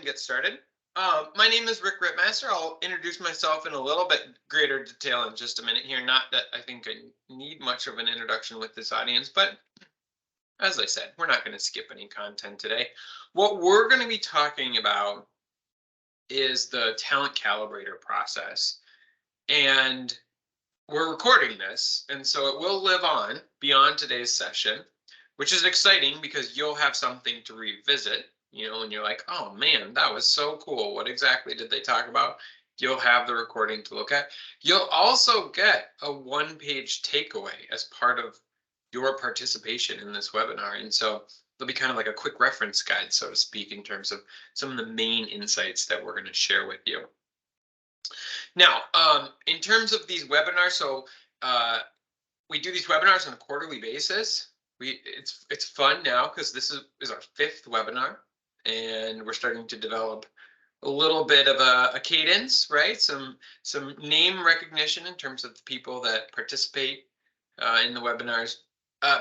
get started. My name is Rick Rittmaster. I'll introduce myself in a little bit greater detail in just a minute here. Not that I think I need much of an introduction with this audience, but as I said, we're not going to skip any content today. What we're going to be talking about is the Talent Calibrator process. And we're recording this, and so it will live on beyond today's session, which is exciting because you'll have something to revisit. And you're like, oh man, that was so cool. What exactly did they talk about? You'll have the recording to look at. You'll also get a one-page takeaway as part of your participation in this webinar. And so there'll be kind of like a quick reference guide, so to speak, in terms of some of the main insights that we're going to share with you. Now, in terms of these webinars, so we do these webinars on a quarterly basis. It's fun now because this is our 5th webinar, and we're starting to develop a little bit of a cadence, right? Some name recognition in terms of the people that participate in the webinars.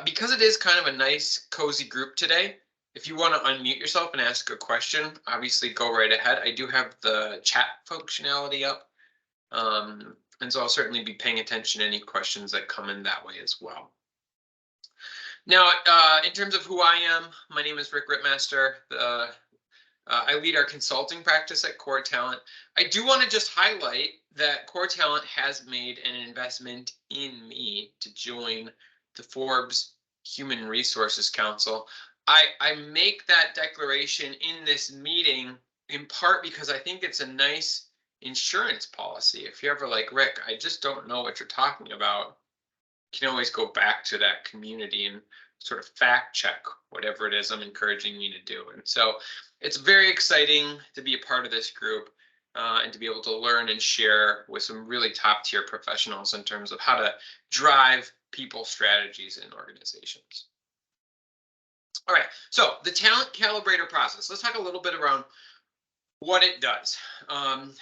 Because it is kind of a nice, cozy group today, if you want to unmute yourself and ask a question, obviously go right ahead. I do have the chat functionality up, and so I'll certainly be paying attention to any questions that come in that way as well. Now, in terms of who I am, my name is Rick Rittmaster. I lead our consulting practice at CorTalent. I do want to just highlight that CorTalent has made an investment in me to join the Forbes Human Resources Council. I make that declaration in this meeting in part because I think it's a nice insurance policy. If you're ever like, Rick, I just don't know what you're talking about, you can always go back to that community and sort of fact check whatever it is I'm encouraging you to do. And so it's very exciting to be a part of this group and to be able to learn and share with some really top tier professionals in terms of how to drive people strategies in organizations. All right, so the Talent Calibrator process. Let's talk a little bit around what it does. And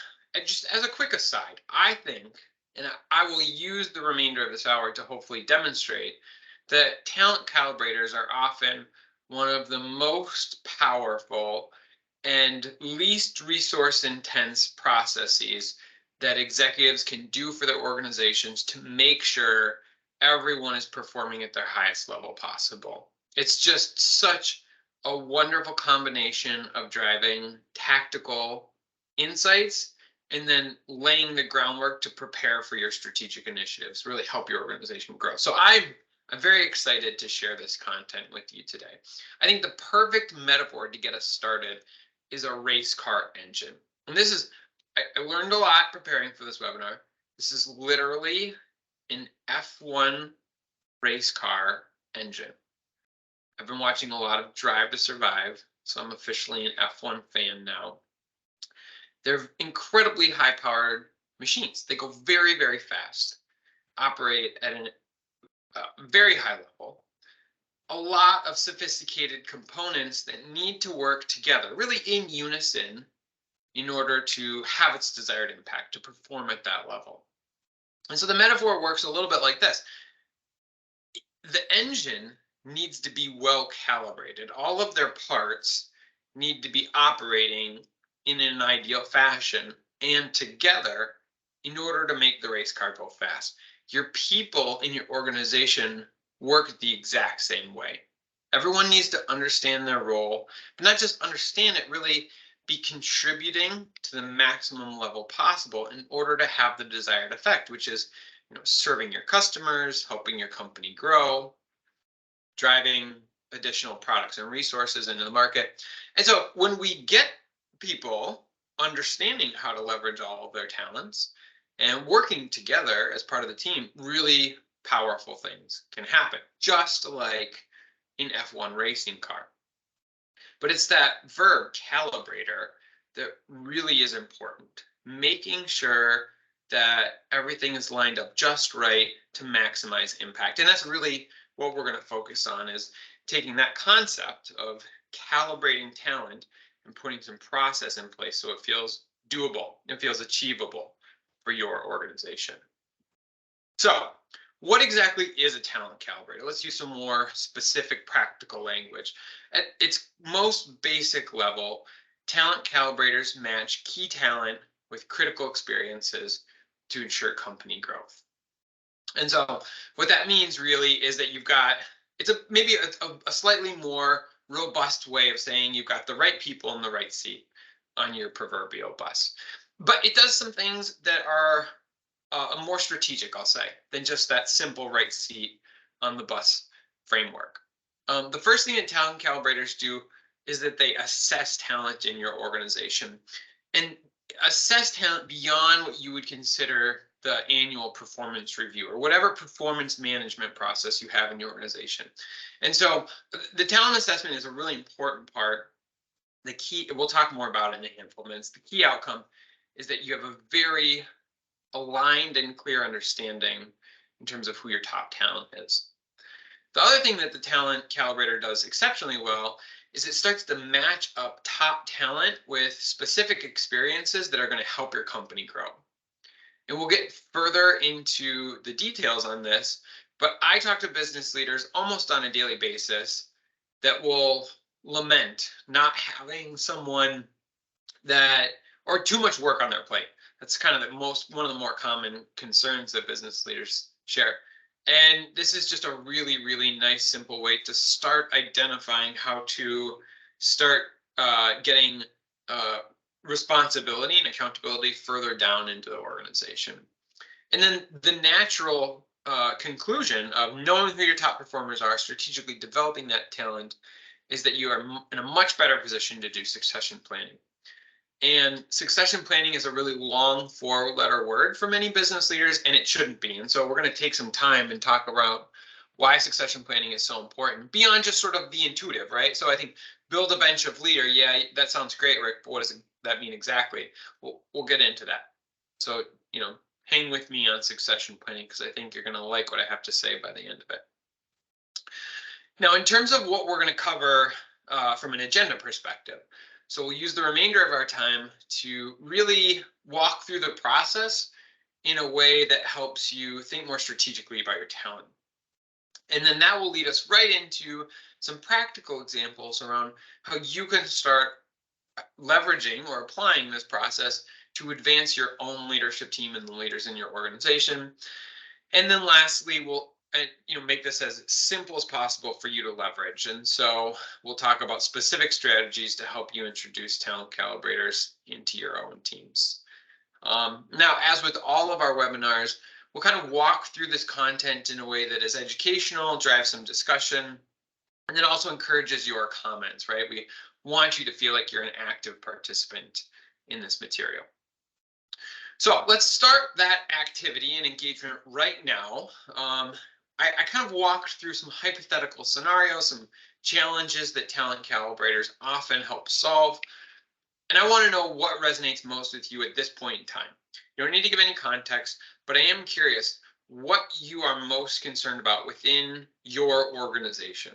just as a quick aside, I think, and I will use the remainder of this hour to hopefully demonstrate that talent calibrators are often one of the most powerful and least resource intense processes that executives can do for their organizations to make sure everyone is performing at their highest level possible. It's just such a wonderful combination of driving tactical insights and then laying the groundwork to prepare for your strategic initiatives, really help your organization grow. So I'm very excited to share this content with you today. I think the perfect metaphor to get us started is a race car engine. And this is, I learned a lot preparing for this webinar. This is literally an F1 race car engine. I've been watching a lot of Drive to Survive, so I'm officially an F1 fan now. They're incredibly high-powered machines. They go very, very fast, operate at a very high level. A lot of sophisticated components that need to work together, really in unison, in order to have its desired impact, to perform at that level. And so the metaphor works a little bit like this. The engine needs to be well calibrated. All of their parts need to be operating in an ideal fashion and together in order to make the race car go fast. Your people in your organization work the exact same way. Everyone needs to understand their role, but not just understand it, really be contributing to the maximum level possible in order to have the desired effect, which is, serving your customers, helping your company grow, driving additional products and resources into the market. And so when we get people understanding how to leverage all of their talents and working together as part of the team, really powerful things can happen, just like in F1 racing car. But it's that verb calibrator that really is important, making sure that everything is lined up just right to maximize impact. And that's really what we're going to focus on, is taking that concept of calibrating talent and putting some process in place so it feels doable and feels achievable for your organization. So what exactly is a talent calibrator? Let's use some more specific practical language. At its most basic level, talent calibrators match key talent with critical experiences to ensure company growth. And so what that means really is that you've got, it's maybe a slightly more robust way of saying you've got the right people in the right seat on your proverbial bus. But it does some things that are more strategic, I'll say, than just that simple right seat on the bus framework. The first thing that talent calibrators do is that they assess talent in your organization and assess talent beyond what you would consider the annual performance review or whatever performance management process you have in your organization. And so the talent assessment is a really important part. The key, we'll talk more about it in a handful of minutes. The key outcome is that you have a very aligned and clear understanding in terms of who your top talent is. The other thing that the talent calibrator does exceptionally well is it starts to match up top talent with specific experiences that are going to help your company grow. And we'll get further into the details on this, but I talk to business leaders almost on a daily basis that will lament not having someone that, or too much work on their plate. That's kind of one of the more common concerns that business leaders share. And this is just a really, really nice, simple way to start identifying how to start getting responsibility and accountability further down into the organization. And then the natural conclusion of knowing who your top performers are, strategically developing that talent, is that you are in a much better position to do succession planning. And succession planning is a really long 4-letter word for many business leaders, and it shouldn't be. And so we're going to take some time and talk about why succession planning is so important beyond just sort of the intuitive, right? So I think build a bench of leader. Yeah, that sounds great, Rick, but what does that mean exactly? We'll get into that. So, hang with me on succession planning because I think you're going to like what I have to say by the end of it. Now, in terms of what we're going to cover from an agenda perspective, so we'll use the remainder of our time to really walk through the process in a way that helps you think more strategically about your talent. And then that will lead us right into some practical examples around how you can start leveraging or applying this process to advance your own leadership team and the leaders in your organization. And then lastly, we'll make this as simple as possible for you to leverage. And so we'll talk about specific strategies to help you introduce talent calibrators into your own teams. Now, as with all of our webinars, we'll kind of walk through this content in a way that is educational, drives some discussion, and then also encourages your comments, right? We want you to feel like you're an active participant in this material. So let's start that activity and engagement right now. I kind of walked through some hypothetical scenarios, some challenges that talent calibrators often help solve. And I want to know what resonates most with you at this point in time. You don't need to give any context, but I am curious what you are most concerned about within your organization.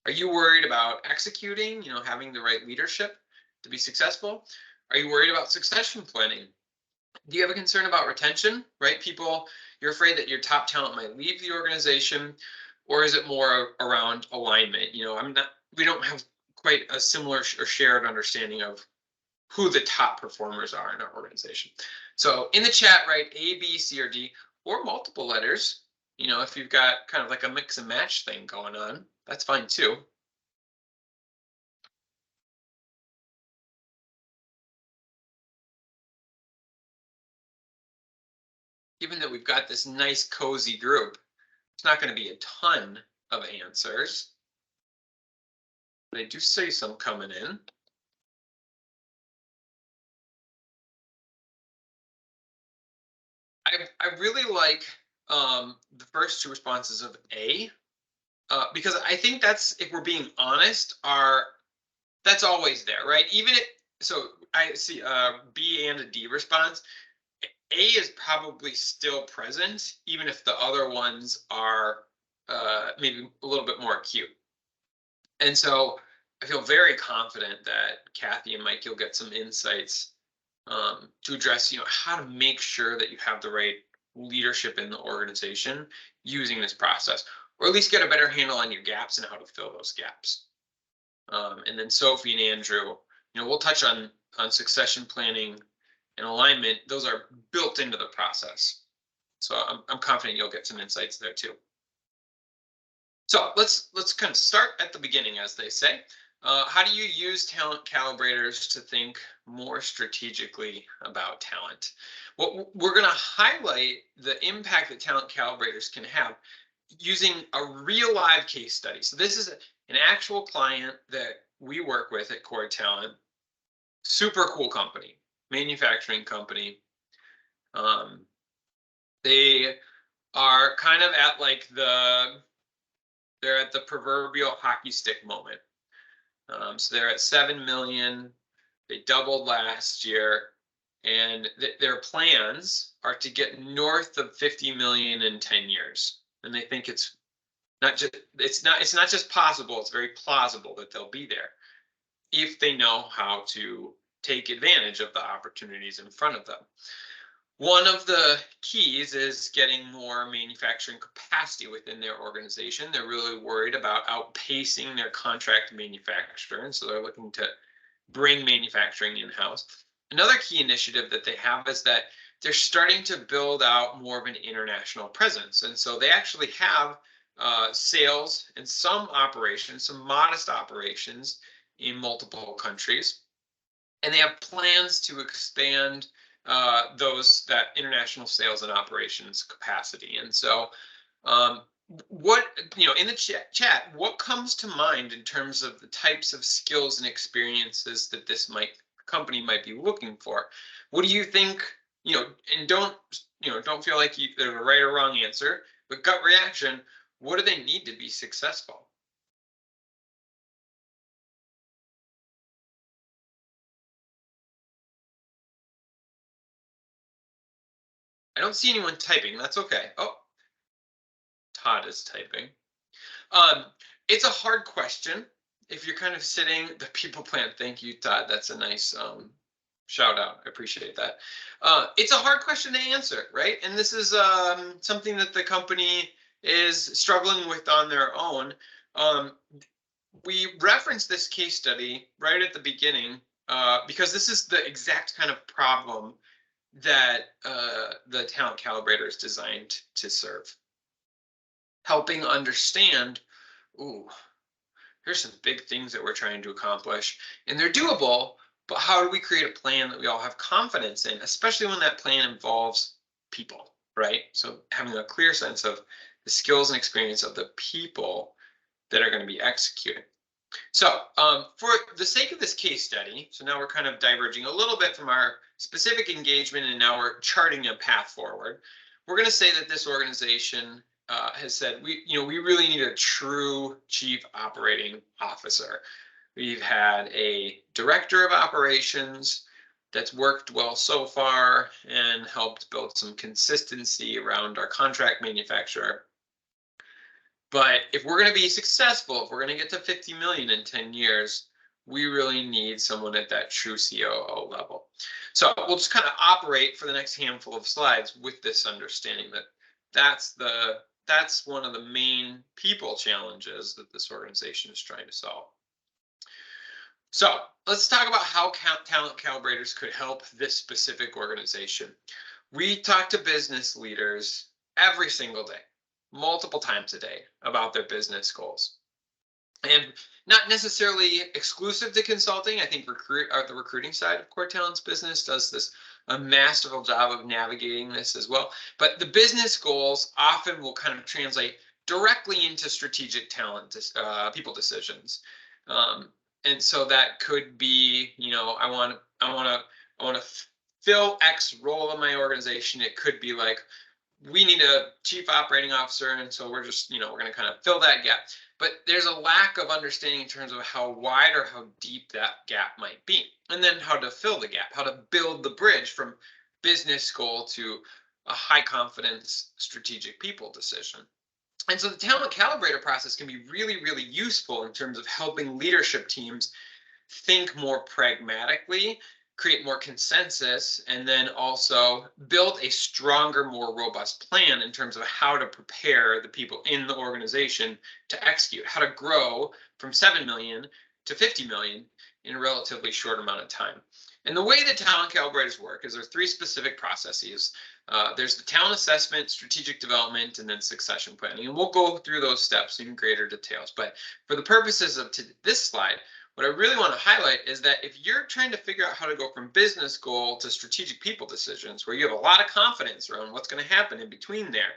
Are you worried about executing, having the right leadership to be successful? Are you worried about succession planning? Do you have a concern about retention, right? You're afraid that your top talent might leave the organization, or is it more around alignment? We don't have quite a similar or shared understanding of who the top performers are in our organization. So in the chat, write A, B, C, or D, or multiple letters. If you've got kind of like a mix and match thing going on, that's fine too. Given that we've got this nice cozy group, it's not going to be a ton of answers. But I do see some coming in. I really like the first two responses of A, because I think that's, if we're being honest, that's always there, right? So I see a B and a D response. A is probably still present, even if the other ones are maybe a little bit more acute. And so I feel very confident that Kathy and Mike, you'll get some insights to address, how to make sure that you have the right leadership in the organization using this process, or at least get a better handle on your gaps and how to fill those gaps. And then Sophie and Andrew, we'll touch on succession planning and alignment. Those are built into the process. So I'm confident you'll get some insights there too. So let's kind of start at the beginning, as they say. How do you use talent calibrators to think more strategically about talent? Well, we're going to highlight the impact that talent calibrators can have using a real live case study. So this is an actual client that we work with at CorTalent. Super cool company, manufacturing company. They are kind of at like they're at the proverbial hockey stick moment. So they're at 7 million. They doubled last year, and their plans are to get north of 50 million in 10 years. And they think it's not just possible, it's very plausible that they'll be there if they know how to take advantage of the opportunities in front of them. One of the keys is getting more manufacturing capacity within their organization. They're really worried about outpacing their contract manufacturer, and so they're looking to bring manufacturing in-house. Another key initiative that they have is that they're starting to build out more of an international presence, and so they actually have sales and some operations, some modest operations in multiple countries, and they have plans to expand that international sales and operations capacity. And so what, in the chat, what comes to mind in terms of the types of skills and experiences that this company might be looking for? What do you think, and don't feel like there's a right or wrong answer, but gut reaction, what do they need to be successful? I don't see anyone typing. That's okay. Oh, Todd is typing. It's a hard question. If you're kind of sitting, the people plan. Thank you, Todd. That's a nice shout out. I appreciate that. It's a hard question to answer, right? And this is something that the company is struggling with on their own. We referenced this case study right at the beginning because this is the exact kind of problem that the Talent Calibrator is designed to serve. Helping understand, ooh, here's some big things that we're trying to accomplish, and they're doable, but how do we create a plan that we all have confidence in, especially when that plan involves people, right? So having a clear sense of the skills and experience of the people that are going to be executing. So for the sake of this case study, so now we're kind of diverging a little bit from our specific engagement, and now we're charting a path forward. We're going to say that this organization has said we really need a true chief operating officer. We've had a director of operations that's worked well so far and helped build some consistency around our contract manufacturer. But if we're going to be successful, if we're going to get to 50 million in 10 years, we really need someone at that true COO level. So we'll just kind of operate for the next handful of slides with this understanding that that's one of the main people challenges that this organization is trying to solve. So let's talk about how talent calibrators could help this specific organization. We talk to business leaders every single day, multiple times a day, about their business goals. And not necessarily exclusive to consulting. I think the recruiting side of CorTalent's business does a masterful job of navigating this as well. But the business goals often will kind of translate directly into strategic talent people decisions. And so that could be, I want to fill X role in my organization. It could be like, we need a chief operating officer, and so we're just, we're going to kind of fill that gap. But there's a lack of understanding in terms of how wide or how deep that gap might be, and then how to fill the gap, how to build the bridge from business goal to a high confidence strategic people decision. And so the talent calibrator process can be really, really useful in terms of helping leadership teams think more pragmatically, create more consensus, and then also build a stronger, more robust plan in terms of how to prepare the people in the organization to execute, how to grow from 7 million to 50 million in a relatively short amount of time. And the way that talent calibrators work is there are three specific processes. There's the talent assessment, strategic development, and then succession planning. And we'll go through those steps in greater details. But for the purposes of this slide, what I really want to highlight is that if you're trying to figure out how to go from business goal to strategic people decisions, where you have a lot of confidence around what's going to happen in between there,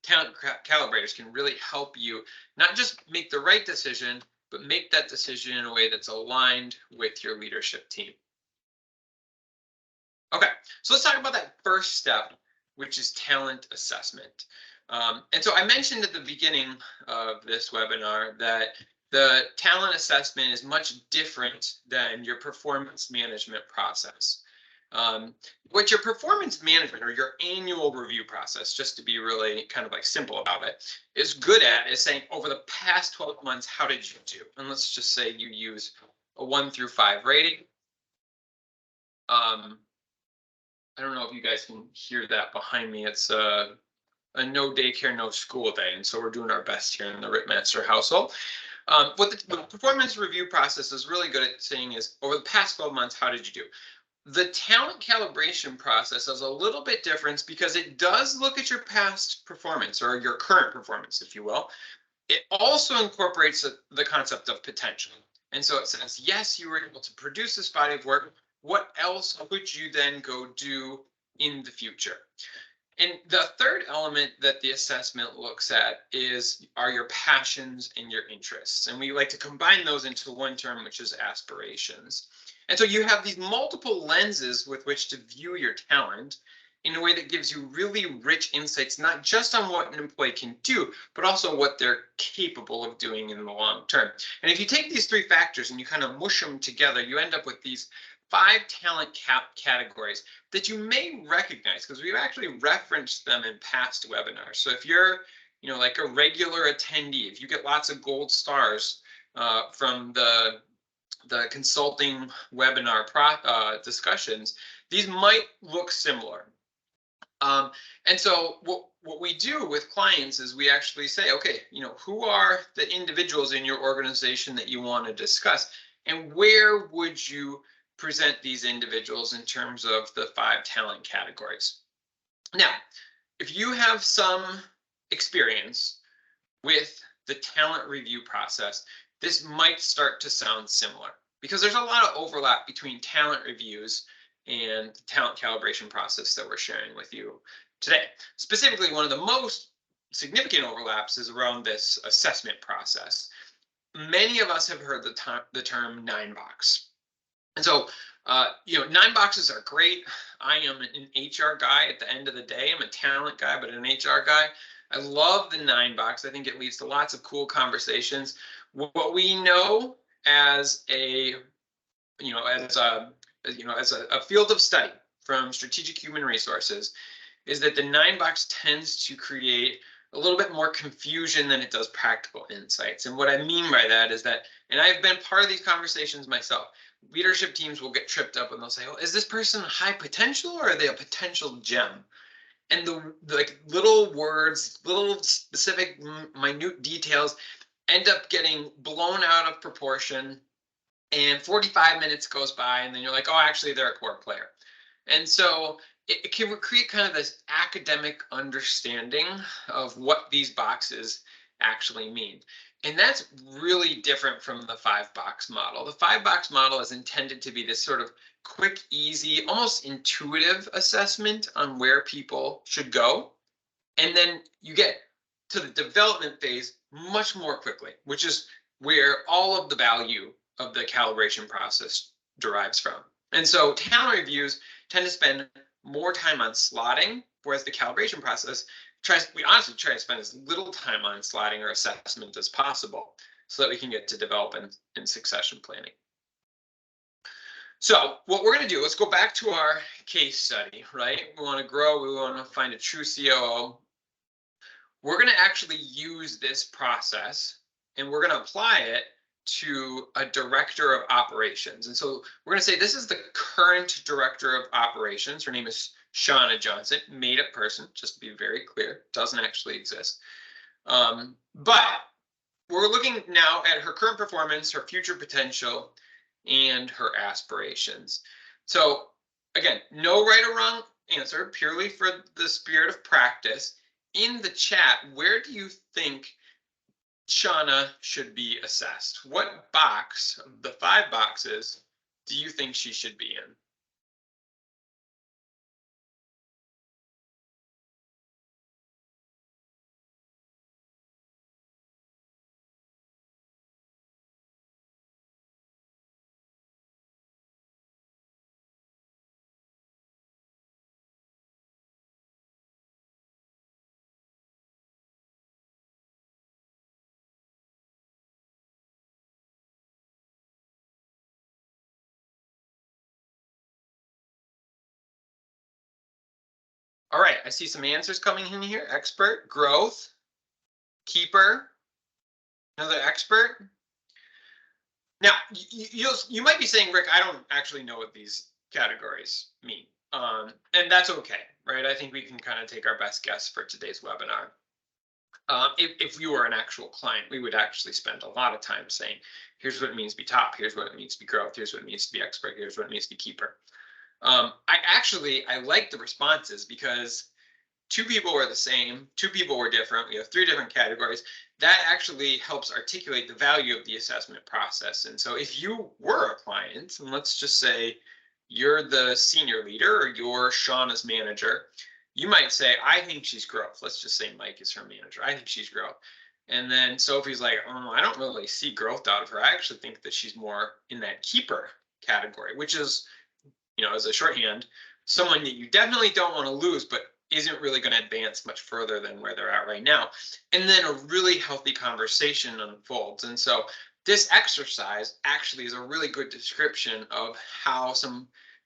talent calibrators can really help you not just make the right decision, but make that decision in a way that's aligned with your leadership team. Okay, so let's talk about that first step, which is talent assessment. And so I mentioned at the beginning of this webinar that the talent assessment is much different than your performance management process. What your performance management or your annual review process, just to be really kind of like simple about it, is good at is saying over the past 12 months, how did you do? And let's just say you use a 1 through 5 rating. I don't know if you guys can hear that behind me. It's a no daycare, no school day. And so we're doing our best here in the Rittmaster household. What the performance review process is really good at saying is over the past 12 months, how did you do? The talent calibration process is a little bit different because it does look at your past performance or your current performance, if you will. It also incorporates the concept of potential. And so it says, yes, you were able to produce this body of work. What else could you then go do in the future? And the third element that the assessment looks at are your passions and your interests. And we like to combine those into one term, which is aspirations. And so you have these multiple lenses with which to view your talent in a way that gives you really rich insights, not just on what an employee can do, but also what they're capable of doing in the long term. And if you take these three factors and you kind of mush them together, you end up with these 5 talent categories that you may recognize because we've actually referenced them in past webinars. So if you're, like a regular attendee, if you get lots of gold stars from the consulting webinar discussions, these might look similar. And so what we do with clients is we actually say, okay, who are the individuals in your organization that you want to discuss, and where would you present these individuals in terms of the 5 talent categories? Now, if you have some experience with the talent review process, this might start to sound similar because there's a lot of overlap between talent reviews and the talent calibration process that we're sharing with you today. Specifically, one of the most significant overlaps is around this assessment process. Many of us have heard the term 9 box. And so, 9 boxes are great. I am an HR guy at the end of the day. I'm a talent guy, but an HR guy. I love the 9 box. I think it leads to lots of cool conversations. What we know as a field of study from strategic human resources is that the 9 box tends to create a little bit more confusion than it does practical insights. And what I mean by that is that, and I've been part of these conversations myself, leadership teams will get tripped up and they'll say, oh, is this person high potential or are they a potential gem? And the little words, little specific minute details end up getting blown out of proportion, and 45 minutes goes by and then you're like, oh, actually they're a core player. And so it can create kind of this academic understanding of what these boxes actually mean. And that's really different from the 5 box model. The 5 box model is intended to be this sort of quick, easy, almost intuitive assessment on where people should go. And then you get to the development phase much more quickly, which is where all of the value of the calibration process derives from. And so talent reviews tend to spend more time on slotting, whereas the calibration process we honestly try to spend as little time on slotting or assessment as possible so that we can get to development and succession planning. So what we're going to do, let's go back to our case study, right? We want to grow, we want to find a true COO. We're going to actually use this process and we're going to apply it to a director of operations. And so we're going to say this is the current director of operations. Her name is Shauna Johnson, made up person, just to be very clear, doesn't actually exist. But we're looking now at her current performance, her future potential, and her aspirations. So again, no right or wrong answer, purely for the spirit of practice. In the chat, where do you think Shauna should be assessed? What box of the 5 boxes do you think she should be in? All right, I see some answers coming in here. Expert, growth, keeper, another expert. Now, you might be saying, Rick, I don't actually know what these categories mean. And that's okay, right? I think we can kind of take our best guess for today's webinar. If you were an actual client, we would actually spend a lot of time saying, here's what it means to be top, here's what it means to be growth, here's what it means to be expert, here's what it means to be keeper. I like the responses because 2 people were the same, 2 people were different. We have 3 different categories. That actually helps articulate the value of the assessment process. And so if you were a client, and let's just say you're the senior leader or you're Shauna's manager, you might say, I think she's growth. Let's just say Mike is her manager. I think she's growth. And then Sophie's like, oh, I don't really see growth out of her. I actually think that she's more in that keeper category, which is, as a shorthand, someone that you definitely don't want to lose, but isn't really going to advance much further than where they're at right now. And then a really healthy conversation unfolds. And so this exercise actually is a really good description of how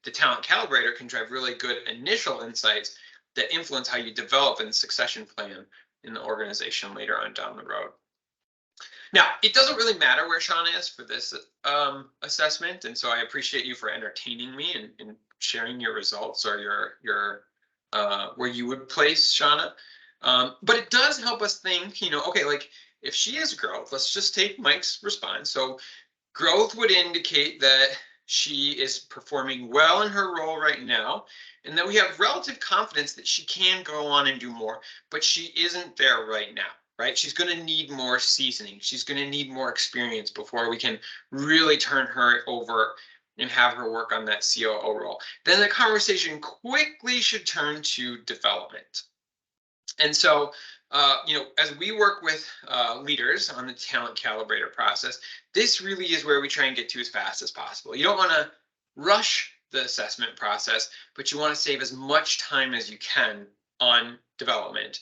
the Talent Calibrator can drive really good initial insights that influence how you develop a succession plan in the organization later on down the road. Now, it doesn't really matter where Shauna is for this assessment, and so I appreciate you for entertaining me and sharing your results or your where you would place Shauna. But it does help us think, okay, like if she is growth, let's just take Mike's response. So growth would indicate that she is performing well in her role right now, and that we have relative confidence that she can go on and do more, but she isn't there right now. Right? She's going to need more seasoning. She's going to need more experience before we can really turn her over and have her work on that COO role. Then the conversation quickly should turn to development. And so, as we work with leaders on the Talent Calibrator process, this really is where we try and get to as fast as possible. You don't want to rush the assessment process, but you want to save as much time as you can on development.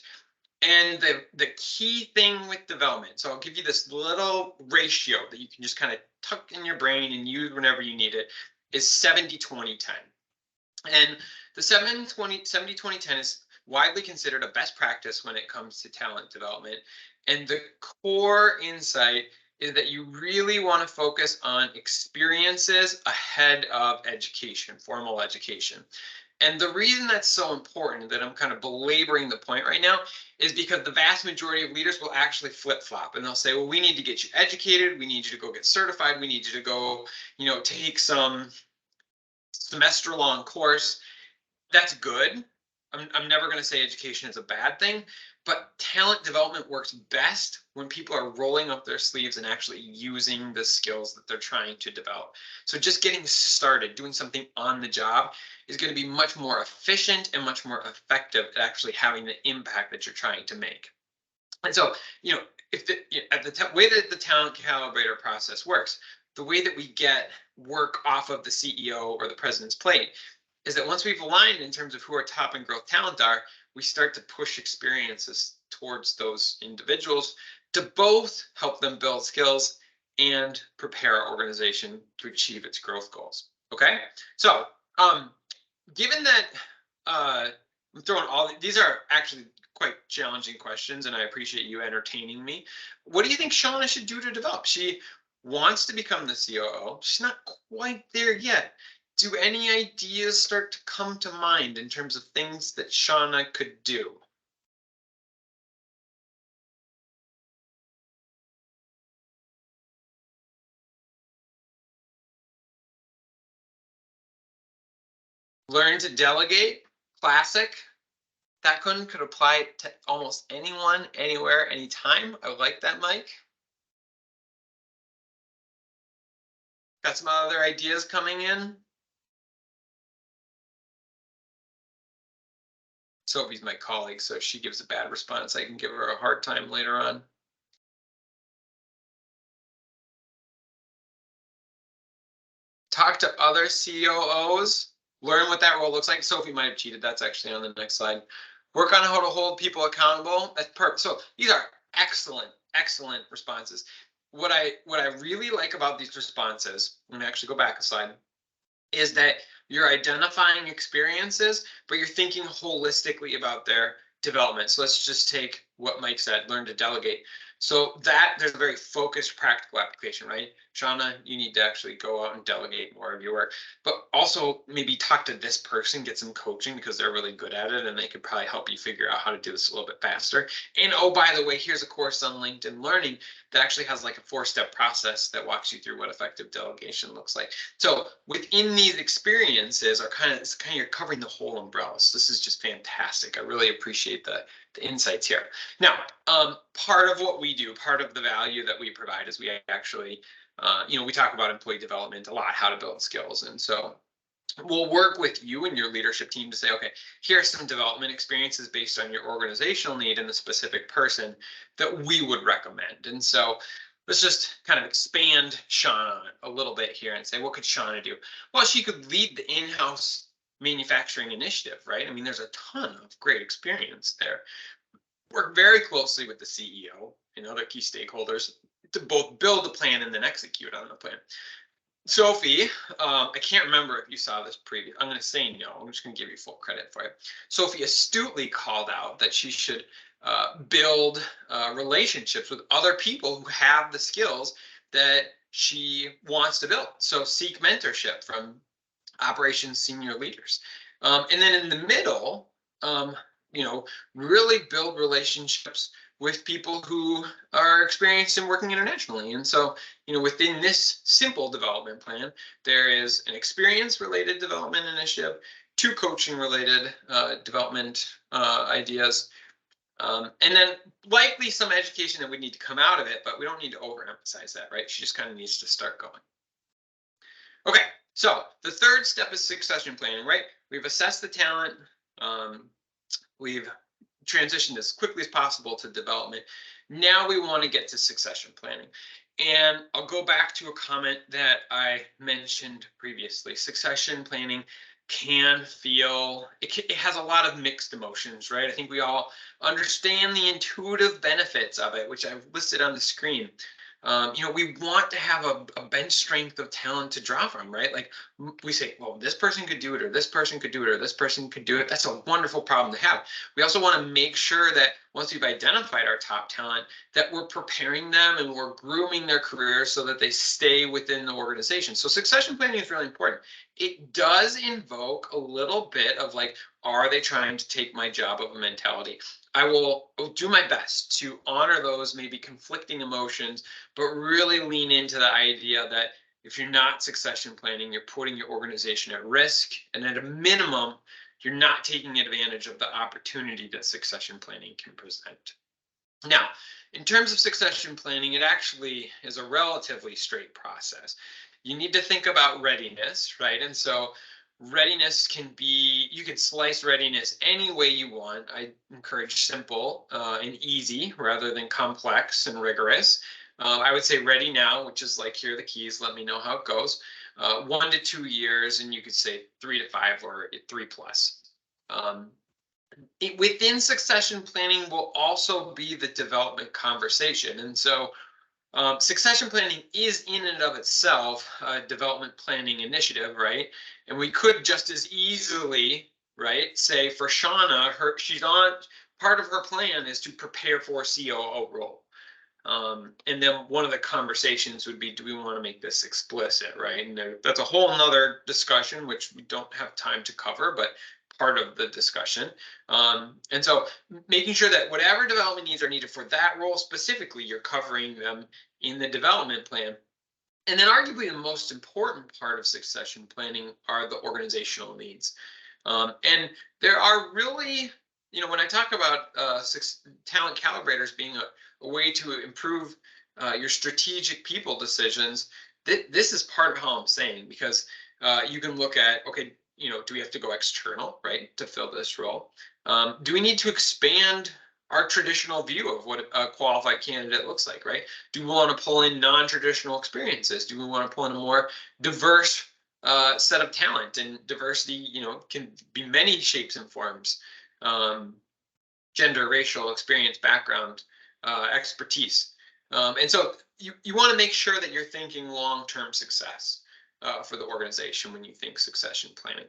And the key thing with development, so I'll give you this little ratio that you can just kind of tuck in your brain and use whenever you need it, is 70-20-10. And the 70-20-10 is widely considered a best practice when it comes to talent development. And the core insight is that you really want to focus on experiences ahead of education, formal education. And the reason that's so important, that I'm kind of belaboring the point right now, is because the vast majority of leaders will actually flip-flop and they'll say, well, we need to get you educated, we need you to go get certified, we need you to go, take some semester-long course. That's good. I'm never going to say education is a bad thing, but talent development works best when people are rolling up their sleeves and actually using the skills that they're trying to develop. So just getting started, doing something on the job is going to be much more efficient and much more effective at actually having the impact that you're trying to make. And so, if the way that the Talent Calibrator process works, the way that we get work off of the CEO or the president's plate is that once we've aligned in terms of who our top and growth talent are, we start to push experiences towards those individuals to both help them build skills and prepare our organization to achieve its growth goals. Okay, so given that I'm throwing these are actually quite challenging questions, and I appreciate you entertaining me. What do you think Shauna should do to develop? She wants to become the COO. She's not quite there yet. Do any ideas start to come to mind in terms of things that Shauna could do? Learn to delegate, classic. That could apply to almost anyone, anywhere, anytime. I like that, Mike. Got some other ideas coming in? Sophie's my colleague, so if she gives a bad response, I can give her a hard time later on. Talk to other COOs, learn what that role looks like. Sophie might have cheated. That's actually on the next slide. Work on how to hold people accountable. That's perfect. So these are excellent responses. What I really like about these responses, let me actually go back a slide, is that you're identifying experiences, but you're thinking holistically about their development. So let's just take what Mike said, learn to delegate. So that there's a very focused practical application, right? Shauna, you need to actually go out and delegate more of your work, but also maybe talk to this person, get some coaching because they're really good at it and they could probably help you figure out how to do this a little bit faster. And oh, by the way, here's a course on LinkedIn Learning that actually has like a 4-step process that walks you through what effective delegation looks like. So within these experiences are kind of you're covering the whole umbrella. So this is just fantastic. I really appreciate the insights here. Now, part of what we do, part of the value that we provide is we actually, we talk about employee development a lot, how to build skills. And so we'll work with you and your leadership team to say, okay, here are some development experiences based on your organizational need and the specific person that we would recommend. And so let's just kind of expand Shauna a little bit here and say, what could Shauna do? Well, she could lead the in-house manufacturing initiative, right? I mean, there's a ton of great experience there. Work very closely with the CEO and other key stakeholders to both build the plan and then execute on the plan. Sophie, I can't remember if you saw this previous. I'm going to say no. I'm just going to give you full credit for it. Sophie astutely called out that she should build relationships with other people who have the skills that she wants to build. So seek mentorship from operations senior leaders. And then in the middle, really build relationships with people who are experienced in working internationally. And so, within this simple development plan, there is an experience-related development initiative, 2 coaching-related development ideas, and then likely some education that would need to come out of it, but we don't need to overemphasize that, right? She just kind of needs to start going. Okay, so the third step is succession planning, right? We've assessed the talent. We've transitioned as quickly as possible to development. Now we want to get to succession planning. And I'll go back to a comment that I mentioned previously. Succession planning can feel, it has a lot of mixed emotions, right? I think we all understand the intuitive benefits of it, which I've listed on the screen. We want to have a bench strength of talent to draw from, right? Like we say, well, this person could do it, or this person could do it, or this person could do it. That's a wonderful problem to have. We also want to make sure that once we've identified our top talent, that we're preparing them and we're grooming their careers so that they stay within the organization. So succession planning is really important. It does invoke a little bit of like, are they trying to take my job of a mentality? I will do my best to honor those maybe conflicting emotions, but really lean into the idea that if you're not succession planning, you're putting your organization at risk. And at a minimum, you're not taking advantage of the opportunity that succession planning can present. Now, in terms of succession planning, it actually is a relatively straight process. You need to think about readiness, right? And so readiness can be, you can slice readiness any way you want. I encourage simple and easy rather than complex and rigorous. I would say ready now, which is like, here are the keys, let me know how it goes. 1 to 2 years, and you could say 3 to 5 or 3+. Within succession planning will also be the development conversation. And so succession planning is in and of itself a development planning initiative, right? And we could just as easily, right, say for Shauna, she's on, part of her plan is to prepare for a COO role. And then one of the conversations would be, do we want to make this explicit, right? And that's a whole nother discussion, which we don't have time to cover, but part of the discussion. And so making sure that whatever development needs are needed for that role specifically, you're covering them in the development plan. And then arguably the most important part of succession planning are the organizational needs. And there are really, when I talk about talent calibrators being a way to improve your strategic people decisions, this is part of how I'm saying, because you can look at, okay, do we have to go external, right, to fill this role? Do we need to expand our traditional view of what a qualified candidate looks like, right? Do we want to pull in non-traditional experiences? Do we want to pull in a more diverse set of talent? And diversity, can be many shapes and forms: gender, racial, experience, background, expertise. And so you want to make sure that you're thinking long-term success for the organization when you think succession planning.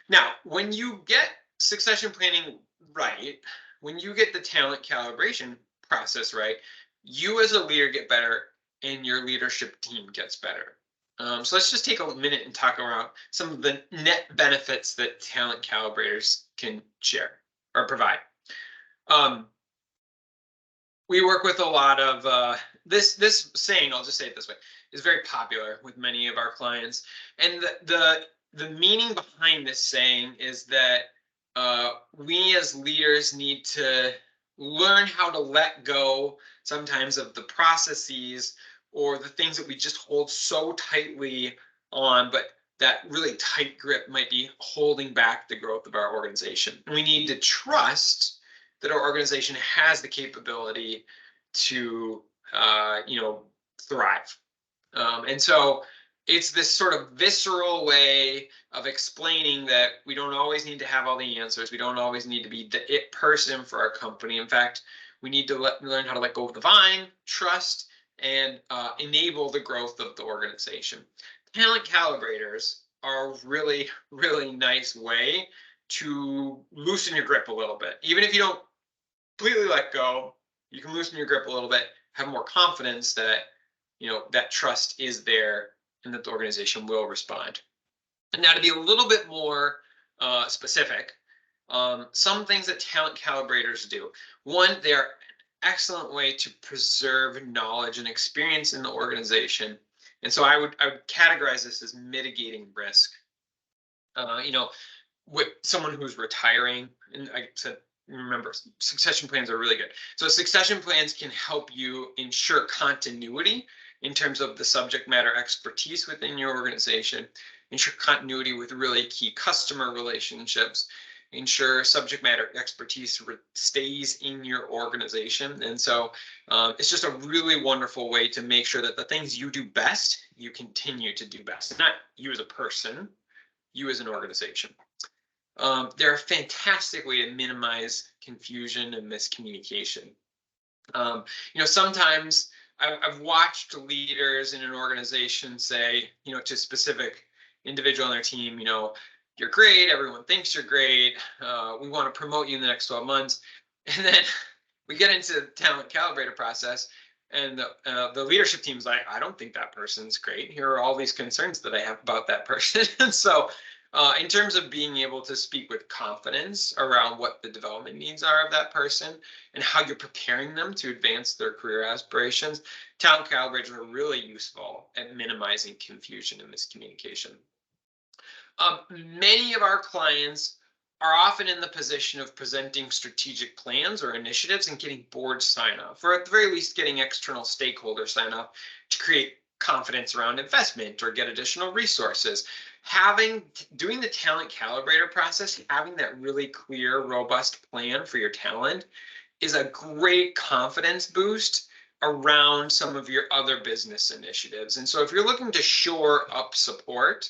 Now, when you get succession planning right, when you get the talent calibration process right, you as a leader get better and your leadership team gets better. So let's just take a minute and talk about some of the net benefits that talent calibrators can share or provide. We work with a lot of this saying, I'll just say it this way, is very popular with many of our clients. And the meaning behind this saying is that we as leaders need to learn how to let go sometimes of the processes or the things that we just hold so tightly on, but that really tight grip might be holding back the growth of our organization. We need to trust that our organization has the capability to thrive. And so it's this sort of visceral way of explaining that we don't always need to have all the answers. We don't always need to be the it person for our company. In fact, we need to learn how to let go of the vine, trust, and enable the growth of the organization. Talent calibrators are a really, really nice way to loosen your grip a little bit. Even if you don't completely let go, you can loosen your grip a little bit, have more confidence that that trust is there and that the organization will respond. And now to be a little bit more specific, some things that talent calibrators do. One, they're an excellent way to preserve knowledge and experience in the organization. And so I would categorize this as mitigating risk. With someone who's retiring, and I said, remember, succession plans are really good. So succession plans can help you ensure continuity in terms of the subject matter expertise within your organization, ensure continuity with really key customer relationships, ensure subject matter expertise stays in your organization. And so it's just a really wonderful way to make sure that the things you do best, you continue to do best. Not you as a person, you as an organization. They're a fantastic way to minimize confusion and miscommunication. Sometimes I've watched leaders in an organization say, to a specific individual on their team, you're great, everyone thinks you're great, we want to promote you in the next 12 months. And then we get into the talent calibrator process, and the leadership team's like, I don't think that person's great. Here are all these concerns that I have about that person. And so in terms of being able to speak with confidence around what the development needs are of that person and how you're preparing them to advance their career aspirations, talent calibrators are really useful at minimizing confusion and miscommunication. Many of our clients are often in the position of presenting strategic plans or initiatives and getting board sign-off, or at the very least getting external stakeholder sign-off to create confidence around investment or get additional resources. Doing the talent calibrator process, having that really clear, robust plan for your talent is a great confidence boost around some of your other business initiatives. And so if you're looking to shore up support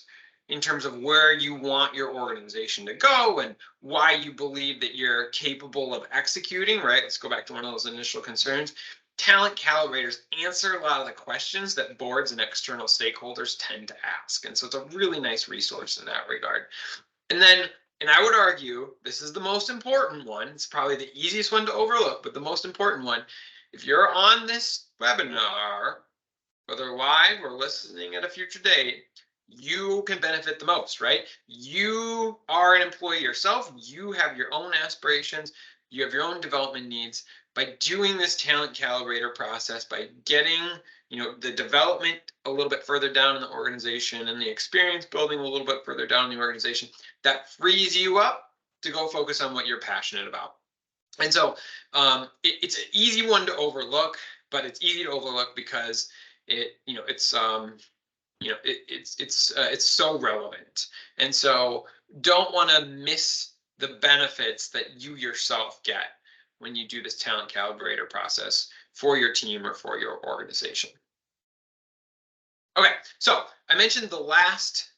in terms of where you want your organization to go and why you believe that you're capable of executing, right? Let's go back to one of those initial concerns. Talent calibrators answer a lot of the questions that boards and external stakeholders tend to ask. And so it's a really nice resource in that regard. And I would argue, this is the most important one. It's probably the easiest one to overlook, but the most important one. If you're on this webinar, whether live or listening at a future date, you can benefit the most, right? You are an employee yourself. You have your own aspirations. You have your own development needs. By doing this talent calibrator process, by getting the development a little bit further down in the organization and the experience building a little bit further down in the organization, that frees you up to go focus on what you're passionate about. And so it's an easy one to overlook, but it's easy to overlook because it's so relevant. And so don't want to miss the benefits that you yourself get when you do this talent calibrator process for your team or for your organization. Okay, so I mentioned the last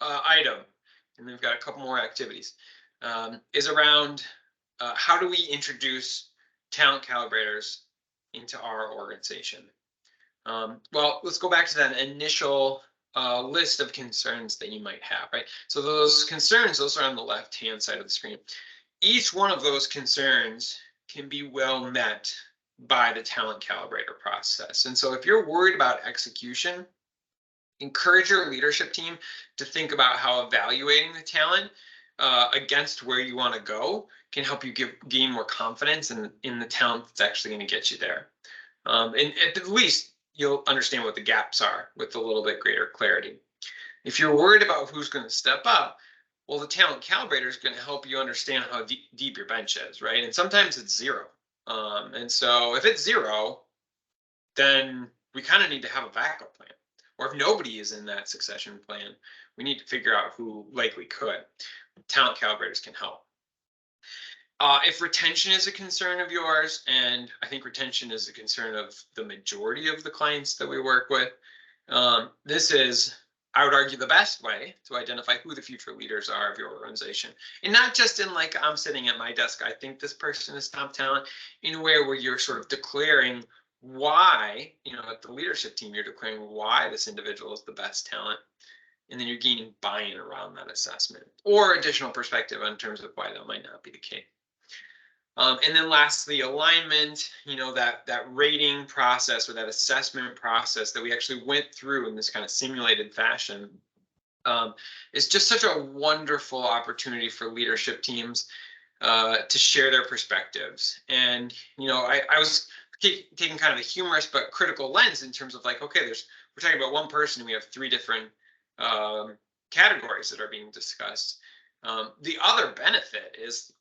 item, and we've got a couple more activities, is around how do we introduce talent calibrators into our organization? Well, let's go back to that initial list of concerns that you might have, right? So those concerns, those are on the left-hand side of the screen. Each one of those concerns can be well met by the talent calibrator process. And so if you're worried about execution, encourage your leadership team to think about how evaluating the talent against where you want to go can help you gain more confidence in the talent that's actually going to get you there. And at the least, you'll understand what the gaps are with a little bit greater clarity. If you're worried about who's going to step up, well, the talent calibrator is going to help you understand how deep your bench is, right? And sometimes it's zero. And so if it's zero, then we kind of need to have a backup plan. Or if nobody is in that succession plan, we need to figure out who likely could. Talent calibrators can help. If retention is a concern of yours, and I think retention is a concern of the majority of the clients that we work with, this is, I would argue, the best way to identify who the future leaders are of your organization. And not just in like, I'm sitting at my desk, I think this person is top talent, in a way where you're sort of declaring why, at the leadership team, you're declaring why this individual is the best talent. And then you're gaining buy-in around that assessment or additional perspective in terms of why that might not be the case. And then lastly, alignment, that rating process or that assessment process that we actually went through in this kind of simulated fashion is just such a wonderful opportunity for leadership teams to share their perspectives. And, I was taking kind of a humorous but critical lens in terms of like, okay, we're talking about one person and we have three different categories that are being discussed. The other benefit is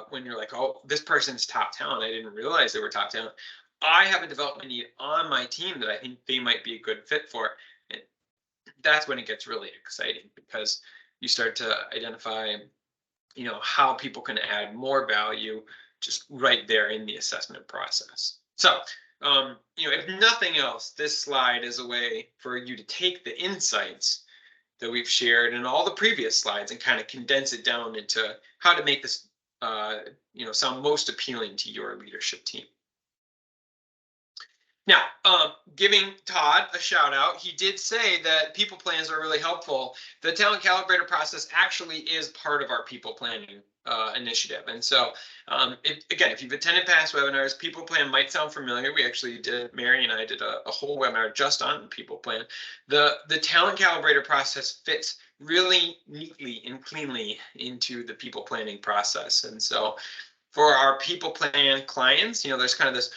when you're like, oh, this person's top talent, I didn't realize they were top talent. I have a development need on my team that I think they might be a good fit for. And that's when it gets really exciting, because you start to identify, how people can add more value just right there in the assessment process. So, if nothing else, this slide is a way for you to take the insights that we've shared in all the previous slides and kind of condense it down into how to make this, sound most appealing to your leadership team. Now, giving Todd a shout out, he did say that people plans are really helpful. The Talent Calibrator process actually is part of our people planning initiative. And so, if you've attended past webinars, people plan might sound familiar. We actually did, Mary and I did a whole webinar just on people plan. The Talent Calibrator process fits really neatly and cleanly into the people planning process. And so for our people plan clients, there's kind of this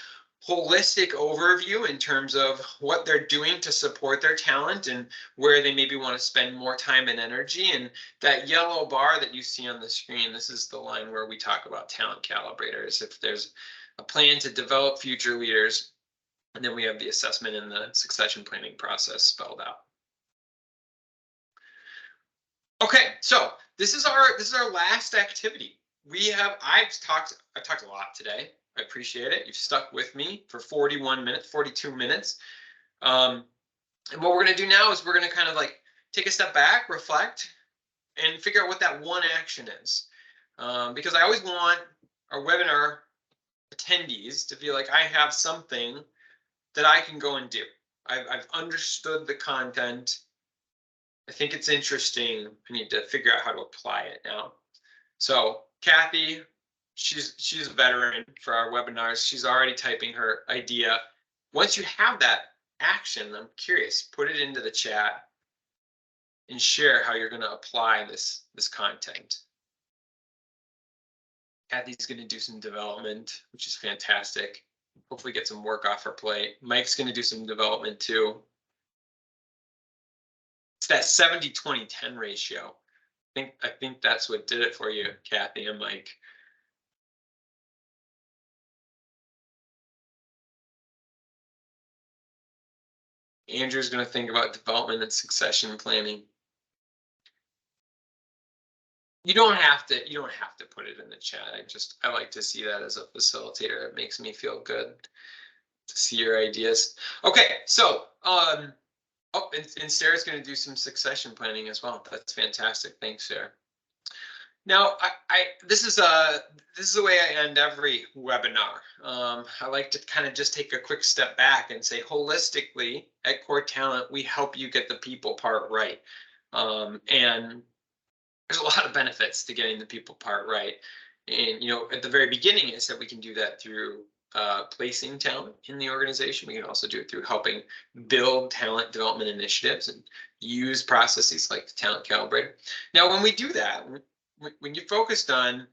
holistic overview in terms of what they're doing to support their talent and where they maybe want to spend more time and energy. And that yellow bar that you see on the screen, this is the line where we talk about talent calibrators. If there's a plan to develop future leaders, and then we have the assessment and the succession planning process spelled out. Okay, so this is our last activity. I've talked a lot today. I appreciate it. You've stuck with me for 41 minutes, 42 minutes. And what we're going to do now is we're going to kind of like take a step back, reflect, and figure out what that one action is. Because I always want our webinar attendees to feel like I have something that I can go and do. I've understood the content. I think it's interesting. I need to figure out how to apply it now. So Kathy, she's a veteran for our webinars. She's already typing her idea. Once you have that action, I'm curious, put it into the chat and share how you're going to apply this content. Kathy's going to do some development, which is fantastic. hopefully get some work off her plate. Mike's going to do some development too. It's that 70-20-10 ratio. I think that's what did it for you, Kathy and Mike. Andrew's going to think about development and succession planning. You don't have to put it in the chat. I like to see that as a facilitator. It makes me feel good to see your ideas. Okay, so oh, and Sarah's going to do some succession planning as well. That's fantastic. Thanks, Sarah. Now, this is the way I end every webinar. I like to kind of just take a quick step back and say, holistically, at CorTalent, we help you get the people part right. And there's a lot of benefits to getting the people part right. And, at the very beginning, I said we can do that through placing talent in the organization. We can also do it through helping build talent development initiatives and use processes like the Talent Calibrator. Now, when we do that, when you're focused on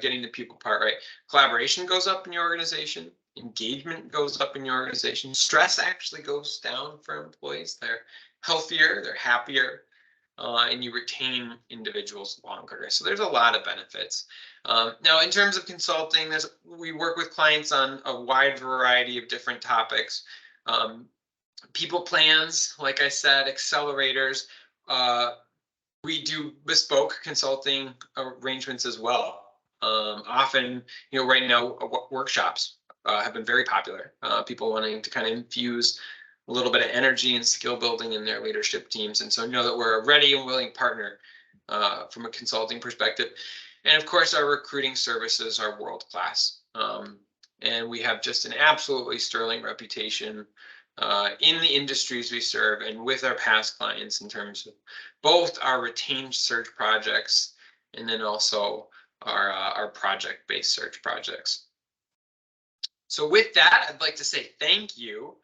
getting the people part right, collaboration goes up in your organization, engagement goes up in your organization, stress actually goes down for employees. They're healthier, they're happier, and you retain individuals longer. So there's a lot of benefits. Now, in terms of consulting, we work with clients on a wide variety of different topics. People plans, like I said, accelerators. We do bespoke consulting arrangements as well. Often, right now, workshops have been very popular. People wanting to kind of infuse a little bit of energy and skill building in their leadership teams. And so know that we're a ready and willing partner from a consulting perspective. And of course, our recruiting services are world-class. And we have just an absolutely sterling reputation in the industries we serve and with our past clients in terms of both our retained search projects and then also our project-based search projects. So with that, I'd like to say thank you